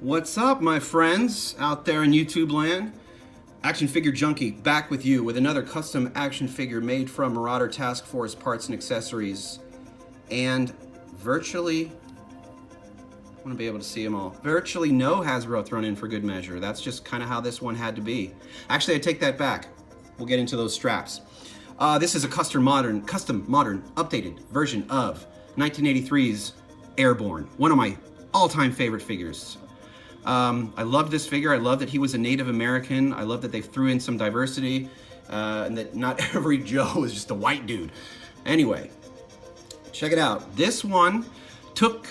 What's up, my friends out there in YouTube land? Action Figure Junkie back with you with another custom action figure made from Marauder Task Force parts and accessories. And virtually, I want to be able to see them all. Virtually no Hasbro thrown in for good measure. That's just kind of how this one had to be. Actually, I take that back. We'll get into those straps. This is a custom modern, updated version of 1983's Airborne, one of my all-time favorite figures. I love this figure. I love that he was a Native American. I love that they threw in some diversity and that not every Joe is just a white dude. Anyway, check it out. This one took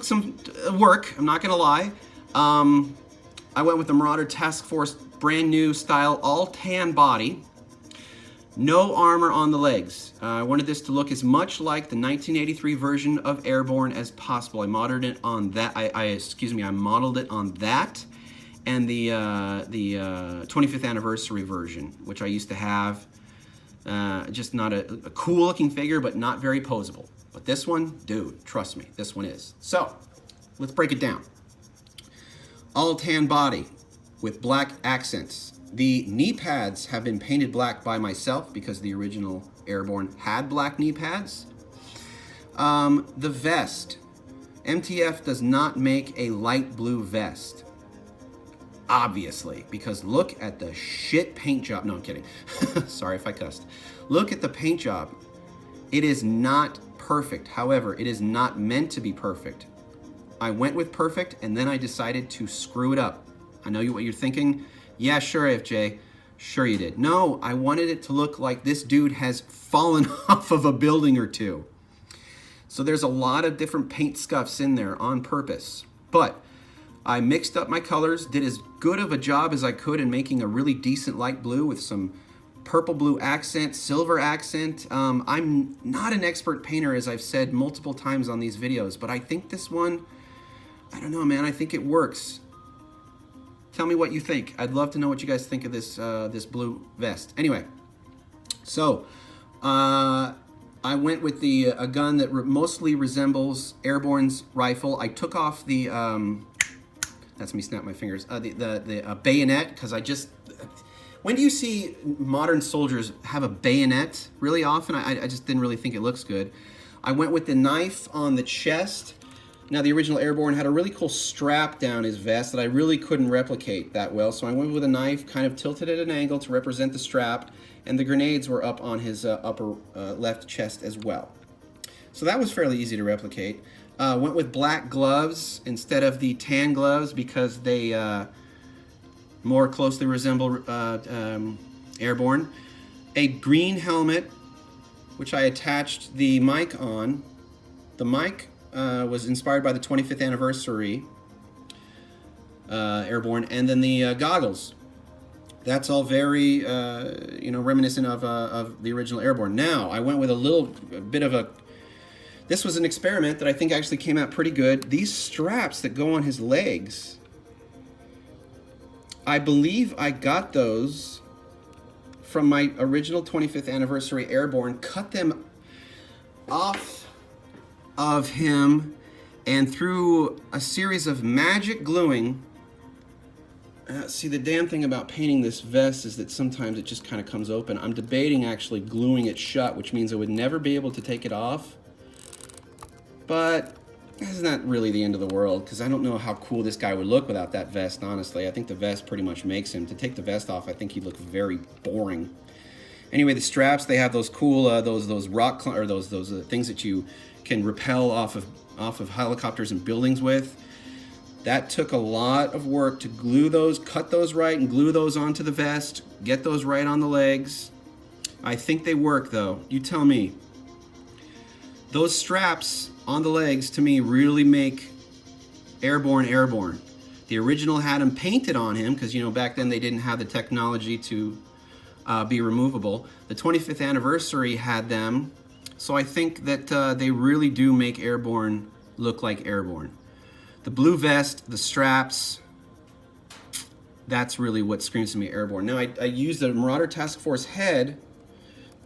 some work, I'm not gonna lie. I went with the Marauder Task Force brand new style, all tan body. No armor on the legs. I wanted this to look as much like the 1983 version of Airborne as possible. I modeled it on that. I modeled it on that, and the 25th anniversary version, which I used to have. Just not a cool-looking figure, but not very posable. But this one, dude, trust me, this one is. So let's break it down. All tan body with black accents. The knee pads have been painted black by myself because the original Airborne had black knee pads. The vest. MTF does not make a light blue vest. Obviously, because look at the shit paint job. No, I'm kidding. Sorry if I cussed. Look at the paint job. It is not perfect. However, it is not meant to be perfect. I went with perfect and then I decided to screw it up. I know what you're thinking. Yeah, sure, FJ. Sure you did. No, I wanted it to look like this dude has fallen off of a building or two. So there's a lot of different paint scuffs in there on purpose. But I mixed up my colors, did as good of a job as I could in making a really decent light blue with some purple blue accent, silver accent. I'm not an expert painter, as I've said multiple times on these videos, but I think this one, I don't know, man, I think it works. Tell me what you think. I'd love to know what you guys think of this this blue vest. Anyway, so I went with a gun that mostly resembles Airborne's rifle. I took off the that's me snap my fingers. The bayonet, because when do you see modern soldiers have a bayonet? Really often. I just didn't really think it looks good. I went with the knife on the chest. Now, the original Airborne had a really cool strap down his vest that I really couldn't replicate that well, so I went with a knife, kind of tilted at an angle to represent the strap, and the grenades were up on his upper left chest as well. So that was fairly easy to replicate. Went with black gloves instead of the tan gloves because they more closely resemble Airborne. A green helmet, which I attached the mic on. The mic was inspired by the 25th anniversary Airborne, and then the goggles. That's all very, reminiscent of the original Airborne. Now, I went with a bit of a. This was an experiment that I think actually came out pretty good. These straps that go on his legs, I believe I got those from my original 25th anniversary Airborne. Cut them off of him, and through a series of magic gluing. See, the damn thing about painting this vest is that sometimes it just kind of comes open. I'm debating actually gluing it shut, which means I would never be able to take it off. But it's not really the end of the world, because I don't know how cool this guy would look without that vest, honestly. I think the vest pretty much makes him. To take the vest off, I think he'd look very boring. Anyway, the straps, they have those cool, those things that you can rappel off of helicopters and buildings with. That took a lot of work to glue those, cut those right, and glue those onto the vest, get those right on the legs. I think they work, though. You tell me. Those straps on the legs, to me, really make Airborne Airborne. The original had them painted on him, because, back then they didn't have the technology to be removable. The 25th anniversary had them. So I think that they really do make Airborne look like Airborne. The blue vest, the straps, that's really what screams to me Airborne. Now I used the Marauder Task Force head.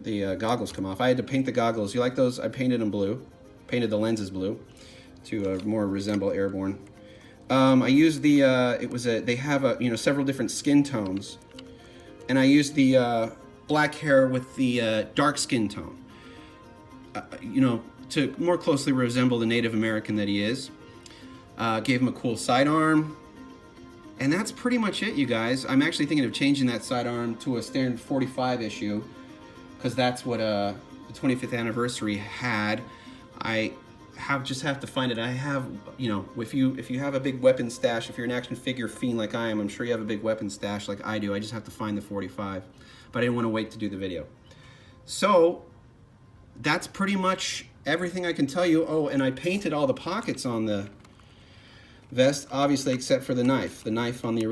The goggles come off. I had to paint the goggles. You like those? I painted them blue. Painted the lenses blue to more resemble Airborne. I used the, they have several different skin tones. And I used the black hair with the dark skin tone. To more closely resemble the Native American that he is. Gave him a cool sidearm. And that's pretty much it, you guys. I'm actually thinking of changing that sidearm to a standard 45 issue, because that's what the 25th anniversary had. I just have to find it. I have, if you have a big weapon stash, if you're an action figure fiend like I am, I'm sure you have a big weapon stash like I do. I just have to find the 45. But I didn't want to wait to do the video. So that's pretty much everything I can tell you. Oh, and I painted all the pockets on the vest, obviously, except for the knife. The knife on the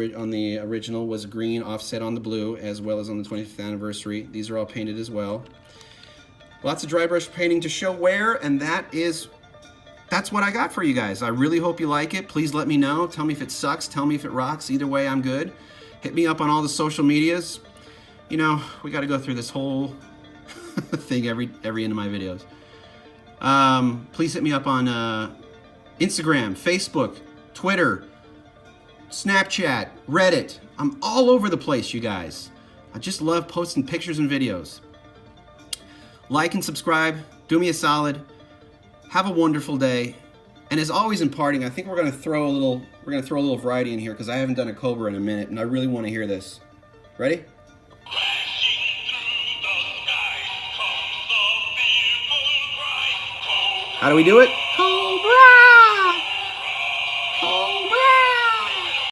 original was green, offset on the blue, as well as on the 25th anniversary. These are all painted as well. Lots of dry brush painting to show wear, and that's what I got for you guys. I really hope you like it. Please let me know. Tell me if it sucks. Tell me if it rocks. Either way, I'm good. Hit me up on all the social medias. We got to go through this whole thing every end of my videos. Please hit me up on Instagram, Facebook, Twitter, Snapchat, Reddit. I'm all over the place, you guys. I just love posting pictures and videos. Like and subscribe. Do me a solid. Have a wonderful day. And as always in parting, I think we're gonna throw a little variety in here, because I haven't done a Cobra in a minute, and I really want to hear this. Ready? How do we do it? Cobra!